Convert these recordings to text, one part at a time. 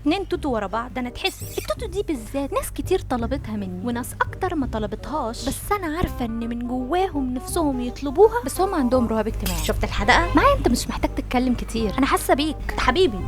2 توتو ورا بعض، ده انا تحس التوتو دي بالذات ناس كتير طلبتها مني وناس اكتر ما طلبتهاش، بس انا عارفه ان من جواهم نفسهم يطلبوها، بس هم عندهم رهاب اجتماعي. شفت الحدقه معايا؟ انت مش محتاج تتكلم كتير، انا حاسه بيك حبيبي.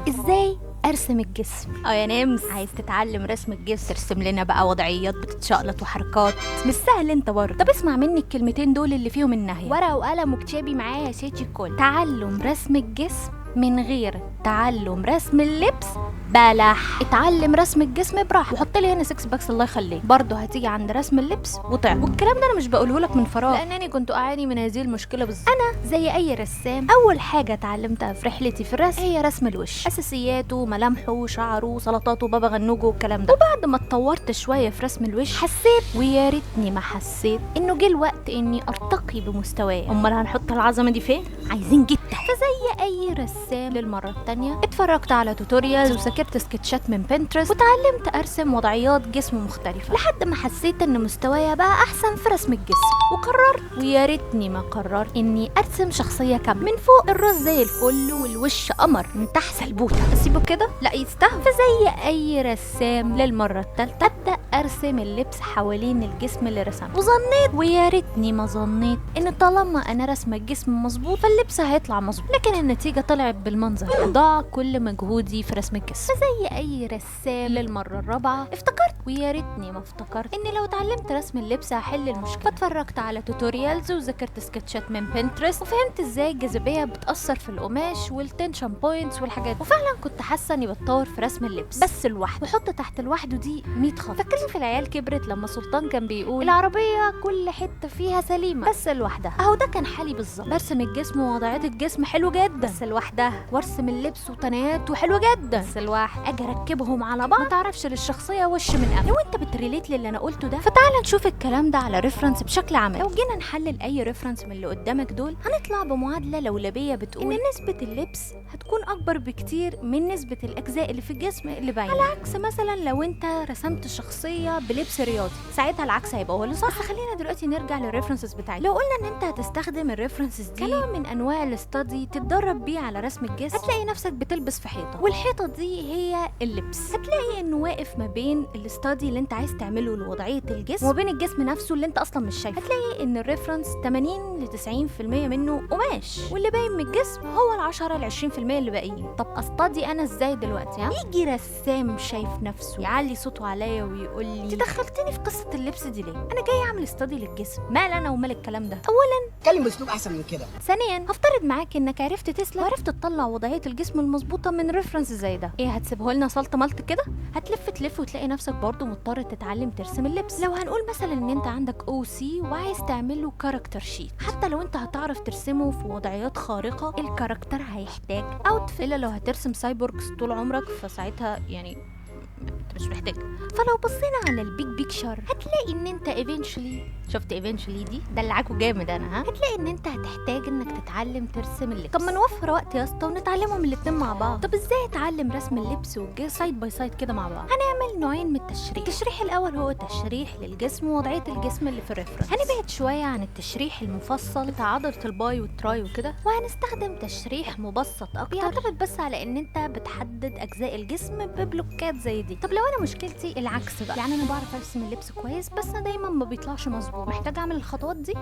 ازاي ارسم الجسم؟ يا نمس، عايز تتعلم رسم الجسم؟ ترسم لنا بقى وضعيات بتتشقلط وحركات، مش سهل انت برضه. طب اسمع مني الكلمتين دول اللي فيهم النهايه، ورقه وقلم وكتابي معايا يا سيتي الكل. تعلم رسم الجسم من غير تعلم رسم اللبس بلح. اتعلم رسم الجسم براحه، وحط لي هنا 6 باكس الله يخليك. برضه هتيجي عند رسم اللبس وطعم. والكلام ده انا مش بقوله لك من فراغ، لانني كنت اعاني من هذه المشكله بالظبط. انا زي اي رسام اول حاجه اتعلمتها في رحلتي في الرسم هي رسم الوش، اساسياته ملامحه شعره سلطاته بابا غنوجه والكلام ده. وبعد ما اتطورت شويه في رسم الوش حسيت، ويا ريتني ما حسيت، انه جه الوقت اني ارتقي بمستواي. امال هنحط العظمه دي فين؟ عايزين جدا. فزي اي رسام للمره الثانيه اتفرجت على توتوريالز وذاكرت سكتشات من بنترست وتعلمت ارسم وضعيات جسم مختلفه، لحد ما حسيت ان مستوايا بقى احسن في رسم الجسم. وقررت، ويا ريتني ما قررت، اني ارسم شخصيه كامله، من فوق الراس زي الفل والوش قمر، من تحت سلبوته. اسيبه كده؟ لا يستاهل. فزي اي رسام للمره الثالثه ابدا ارسم اللبس حوالين الجسم اللي رسمته، وظنيت، ويا ريتني ما ظنيت، ان طالما انا رسمه الجسم مظبوط فاللبس هيطلع مظبوط. لكن النتيجه طلعت بالمنظر، ضاع كل مجهودي في رسم الجسم. فزي اي رسام للمره الرابعه افتكرت، ويا ريتني ما افتكرت، ان لو اتعلمت رسم اللبس هحل المشكله. فاتفرجت على توتوريالز وذاكرت سكتشات من بنترست وفهمت ازاي الجاذبيه بتاثر في القماش والتنشن بوينتس والحاجات دي. وفعلا كنت حاسه اني بتطور في رسم اللبس، بس لوحده. وحط تحت لوحده دي 100 خط. فاكرين في العيال كبرت لما سلطان كان بيقول العربيه كل حته فيها سليمه بس لوحدها؟ اهو ده كان حالي بالظبط. برسم الجسم ووضعيه الجسم حلو جدا بس لوحدها، وارسم اللبس وتناياته حلوه جدا بس لوحده. اجي اركبهم على بعض ما تعرفش للشخصيه وش من قبل. لو انت بتريليت للي انا قلته ده فتعال نشوف الكلام ده على ريفرنس بشكل عملي. لو جينا نحلل اي ريفرنس من اللي قدامك دول هنطلع بمعادله لولبيه بتقول ان نسبه اللبس هتكون اكبر بكتير من نسبه الاجزاء اللي في الجسم اللي باينه. على عكس مثلا لو انت رسمت شخصيه بلبس رياضي ساعتها العكس هيبقى هو اللي صح. بس خلينا دلوقتي نرجع للريفرنسز بتاعتنا. لو قلنا ان انت هتستخدم الريفرنسز دي كنوع من انواع الاستادي تتدرب بيه على رسم الجسم، هتلاقي نفسك بتلبس في حيطه، والحيطه دي هي اللبس. هتلاقي انه واقف ما بين الاستادي اللي انت عايز تعمله لوضعيه الجسم وبين الجسم نفسه اللي انت اصلا مش شايفه. هتلاقي ان الريفرنس 80 ل 90% منه قماش، واللي باين من الجسم هو ال 10 ل 20% اللي باقيين. طب استادي انا ازاي دلوقتي؟ يجي رسام شايف نفسه يعلي صوته عليا ويقول لي تدخلتني في قصه اللبس دي ليه؟ انا جاي اعمل استادي للجسم، مال انا ومال الكلام ده؟ اولا اتكلم باسلوب احسن من كده. ثانيا هفترض معاك انك عرفت تسلك وعرفت تطلع وضعيه الجسم المظبوطه من ريفرنس زي ده. ايه هتسيبه لنا سلط ملط كده؟ هتلف تلف وتلاقي نفسك برضو مضطر تتعلم ترسم اللبس. لو هنقول مثلا ان انت عندك او سي وعايز تعمله كاركتر شيت، حتى لو انت هتعرف ترسمه في وضعيات خارقه الكاركتر هيحتاج اوتفيت. الا لو هترسم سايبورغز طول عمرك فساعتها يعني انت مش محتاج. فلو بصينا على البيج بيكشر هتلاقي ان انت شفت ايفينشولي دي دلعكوا جامد انا هتلاقي ان انت هتحتاج انك تتعلم ترسم اللبس. طب ما نوفر وقت يا اسطى ونتعلمهم الاتنين مع بعض. طب ازاي اتعلم رسم اللبس والجسم سايد باي سايد كده مع بعض؟ هنعمل نوعين من التشريح. التشريح الاول هو تشريح للجسم ووضعيه الجسم اللي في الريفرنس. هنبعد شويه عن التشريح المفصل بتاع عضله الباي والتراي وكده، وهنستخدم تشريح مبسط اكتر بيعتمد بس على ان انت بتحدد اجزاء الجسم ببلوكات زي دي. طب لو انا مشكلتي العكس بقى، يعني انا بعرف ارسم اللبس كويس بس انا دايما ما بيطلعش مظبوط، محتاج اعمل الخطوات دي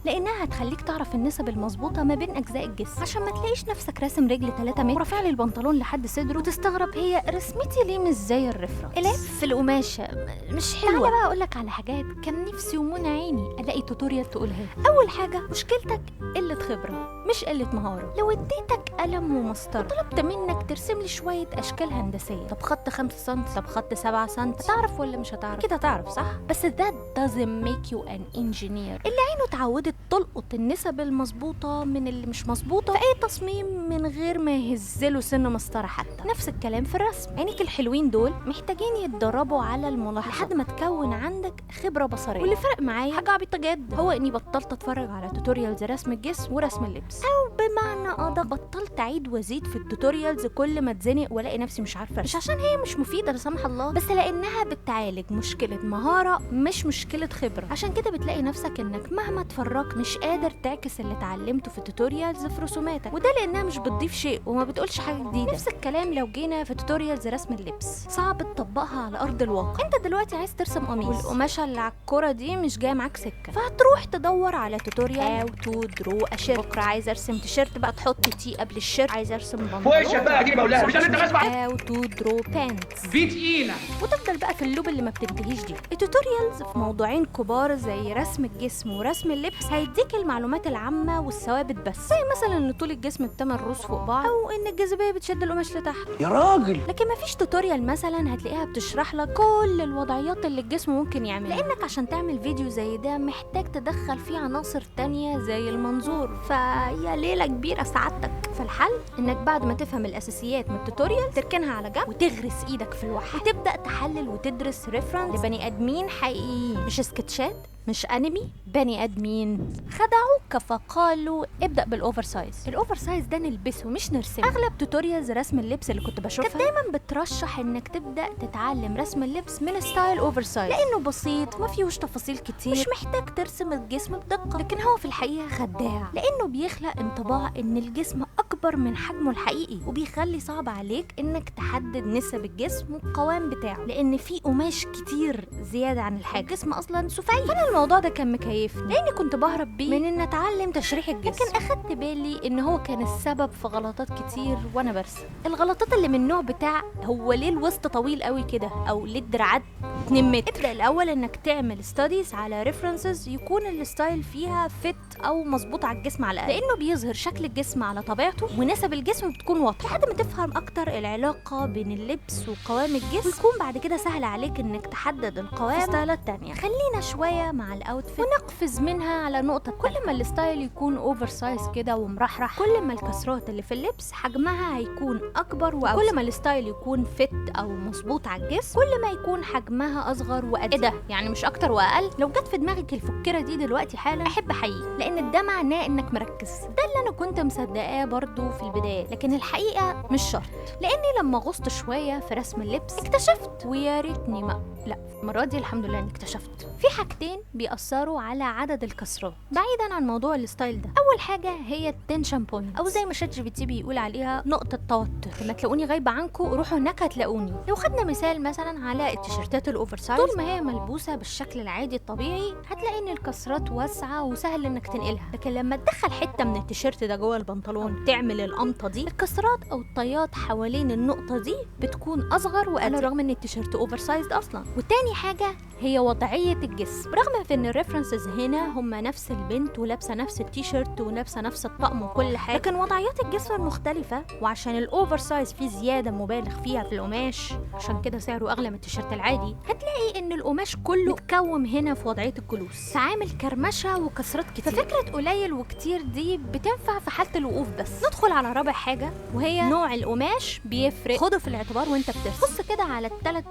لانها هتخليك تعرف النسب المظبوطه ما بين اجزاء الجسم، عشان ما تلاقيش نفسك راسم رجل 3 متر ورافع لي البنطلون لحد صدره وتستغرب هي رسمتي ليه مش زي الريفرنس. الف في القماشه مش حلوه. تعالى بقى اقول لك على حاجات كان نفسي ومنى عيني الاقي توتوريال تقولها. اول حاجه مشكلتك قله خبره مش قله مهاره. لو اديتك قلم ومسطره وطلبت منك ترسم لي شويه اشكال هندسيه، طب خط 5 سم، طب خط 7 سم، هتعرف ولا مش هتعرف؟ كده تعرف صح، بس that doesn't make you an engineer. اللي عينه اتعودت تلقط النسب المظبوطه من اللي مش مظبوطه في اي تصميم من غير ما يهزله سن مسطره حتى. نفس الكلام في الرسم، عينيك الحلوين دول محتاجين يتدربوا على الملاحظه لحد ما تكون عندك خبره بصريه. واللي فرق معايا حاجه عبيطه جدا، هو اني بطلت اتفرج على توتوريالز رسم الجسم ورسم اللبس، او بمعنى ادق بطلت اعيد وازيد في التوتوريالز كل ما اتزنق والاقي نفسي مش عارفه. مش عشان هي مش مش مفيده لا سمح الله، بس لانها بتعالج مشكله مهاره مش مشكله خبره. عشان كده بتلاقي نفسك انك مهما اتفرجت مش قادر تعكس اللي اتعلمته في توتوريالز في رسوماتك، وده لانها مش بتضيف شيء وما بتقولش حاجه جديده. نفس الكلام لو جينا في توتوريالز رسم اللبس، صعب تطبقها على ارض الواقع. انت دلوقتي عايز ترسم قميص والقماشه اللي على الكوره دي مش جايه معاك سكه، فهتروح تدور على توتوريال هاو تو درو اشيرت. بكره عايز ارسم تيشيرت بقى تحط تي قبل الشيرت، عايز ارسم بنطلون وش بقى دي مولانا مش انت بسمع هاو تو درو بانتس في تقيله، وتفضل بقى في اللوب اللي ما بتنتهيش دي. التوتوريالز في موضوعين كبار زي رسم الجسم ورسم اللبس هيديك المعلومات العامه والثوابت بس، زي مثلا ان طول الجسم ب8 رؤوس فوق بعض، او ان الجاذبيه بتشد القماش لتحت يا راجل. لكن مفيش توتوريال مثلا هتلاقيها بتشرح لك كل الوضعيات اللي الجسم ممكن يعملها، لانك عشان تعمل فيديو زي ده محتاج تدخل فيه عناصر تانية زي المنظور، فيا ليله كبيره سعادتك. فالحل انك بعد ما تفهم الاساسيات من التوتوريال تركنها على جنب وتغرس ايدك في الوحي، وتبدا تحلل وتدرس ريفرنس لبني ادمين حقيقيين، مش سكتشات مش انمي، بني ادمين خدعوك فقالوا ابدا بالاوفر سايز. الاوفر سايز ده نلبسه مش نرسمه. اغلب توتوريالز رسم اللبس اللي كنت بشوفها كانت دايما بترشح انك تبدا تتعلم رسم اللبس من ستايل اوفر سايز، لانه بسيط ما فيهوش تفاصيل كتير، مش محتاج ترسم الجسم بدقه. لكن هو في الحقيقه خداع، لانه بيخلق انطباع ان الجسم اكبر من حجمه الحقيقي، وبيخلي صعب عليك انك تحدد نسب الجسم والقوام بتاعه، لان في قماش كتير زياده عن الحاجه. الجسم اصلا سفيف. الموضوع ده كان مكيفني لاني كنت بهرب بيه من ان اتعلم تشريح الجسم، لكن اخدت بالي ان هو كان السبب في غلطات كتير وانا برسم. الغلطات اللي من النوع بتاع هو ليه الوسط طويل قوي كده، او ليه الدراعات 2 متر. ابدا الاول انك تعمل ستاديز على ريفرنسز يكون الستايل فيها فيت او مظبوط على الجسم على الاقل، لانه بيظهر شكل الجسم على طبيعته ونسب الجسم بتكون واضحه لحد ما تفهم اكتر العلاقه بين اللبس وقوام الجسم، ويكون بعد كده سهل عليك انك تحدد القوام في ستايلات تانية. خلينا شويه مع الاوتفيت ونقفز منها على نقطه. كل ما الستايل يكون اوفر سايز كده ومرحرح، كل ما الكسرات اللي في اللبس حجمها هيكون اكبر واوسع. كل ما الستايل يكون فيت او مظبوط على الجسم، كل ما يكون حجمها اصغر واضيق. ايه ده يعني مش اكتر واقل؟ لو جت في دماغك الفكره دي دلوقتي حالا احب احييك، لان ده معناه انك مركز. ده اللي انا كنت مصدقاه برضو في البدايه، لكن الحقيقه مش شرط، لاني لما غصت شويه في رسم اللبس اكتشفت، ويا ريتني ما لا المره دي الحمد لله اني اكتشفت في حاجتين بيأثروا على عدد الكسرات بعيدا عن موضوع الستايل ده. اول حاجه هي التنشن بوينت، او زي ما شات جي بي تي بيقول عليها نقطه توتر. لما تلاقوني غايبه عنكم روحوا هناك هتلاقوني. لو خدنا مثال مثلا على التيشيرتات الاوفر سايز، طول ما هي ملبوسه بالشكل العادي الطبيعي هتلاقي ان الكسرات واسعه وسهل انك تنقلها، لكن لما تدخل حته من التيشيرت ده جوه البنطلون تعمل القمطه دي، الكسرات او الطيات حوالين النقطه دي بتكون اصغر واقل رغم ان التيشيرت اوفر سايز اصلا. والتاني حاجه هي وضعيه الجسم، رغم في ان الريفرنسز هنا هم نفس البنت ولابسه نفس التيشيرت ولابسه نفس الطقم وكل حاجه، لكن وضعيات الجسم المختلفه. وعشان الاوفر سايز فيه زياده مبالغ فيها في القماش، عشان كده سعره اغلى من التيشيرت العادي، هتلاقي ان القماش كله متكوم هنا في وضعيه الجلوس، فعامل كرمشه وكسرات كتير. ففكره قليل وكتير دي بتنفع في حاله الوقوف بس. ندخل على رابع حاجه وهي نوع القماش بيفرق، خده في الاعتبار وانت بترسم. بص كده على الثلاث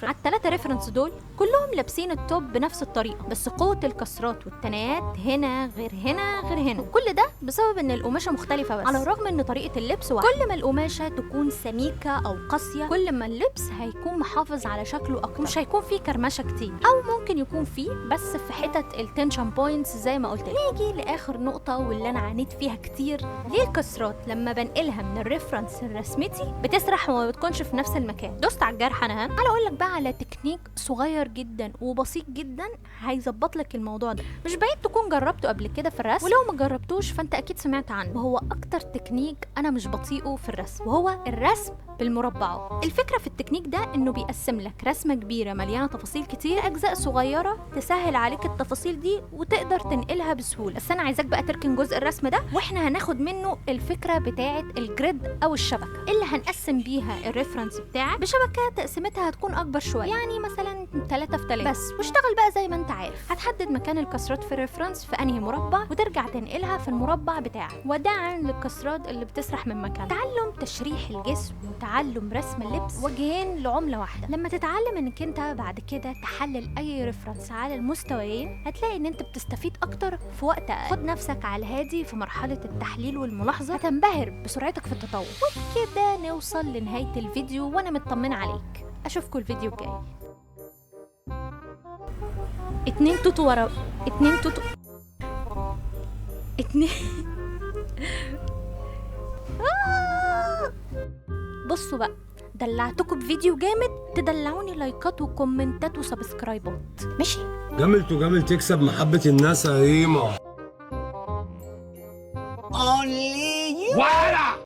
على الثلاثة ريفرنس دول كلهم لابسين التوب بنفس الطريقة، بس قوة الكسرات والتنايات هنا غير هنا غير هنا، كل ده بسبب ان القماشة مختلفة بس، على الرغم ان طريقة اللبس واحد. كل ما القماشة تكون سميكة او قاسية كل ما اللبس هيكون محافظ على شكله اكتر، مش هيكون فيه كرمشة كتير، او ممكن يكون فيه بس في حتت التنشن بوينتس زي ما قلت. نيجي لاخر نقطة واللي انا عانيت فيها كتير، ليه الكسرات لما بنقلها من الريفرنس الرسمتي بتسرح وما بتكونش في نفس المكان؟ دوست على الجرح انا على اقول لك بقى على تكنيك صغير جدا وبسيط جدا هيظبط لك الموضوع ده. مش بعيد تكون جربته قبل كده في الرسم، ولو ما جربتوش فانت اكيد سمعت عنه، وهو اكتر تكنيك انا مش بطيئه في الرسم، وهو الرسم بالمربعات. الفكره في التكنيك ده انه بيقسم لك رسمه كبيره مليانه تفاصيل كتير اجزاء صغيره تسهل عليك التفاصيل دي وتقدر تنقلها بسهوله. بس انا عايزاك بقى تركن جزء الرسم ده، واحنا هناخد منه الفكره بتاعه الجريد او الشبكه اللي هنقسم بيها الريفرنس بتاعك بشبكه تقسيمتها هتكون يكون اكبر شويه، يعني مثلا 3 في 3 بس، واشتغل بقى زي ما انت عارف. هتحدد مكان الكسرات في الريفرنس في انهي مربع، وترجع تنقلها في المربع بتاعك، وداعا للكسرات اللي بتسرح من مكانها. تعلم تشريح الجسم وتعلم رسم اللبس وجهين لعمله واحده. لما تتعلم انك انت بعد كده تحلل اي ريفرنس على المستويين، هتلاقي ان انت بتستفيد اكتر في وقت اقل. خد نفسك على الهادي في مرحله التحليل والملاحظه، هتنبهر بسرعتك في التطور. وبكده نوصل لنهايه الفيديو وانا مطمنه عليك. اشوفكم الفيديو الجاي. 2 توتو ورا 2 توتو 2 بصوا بقى، دلعتكم بفيديو جامد، تدلعوني لايكات وكومنتات وسبسكرايبات، ماشي؟ جمل تجامل تكسب محبة الناس يا هيما. ولا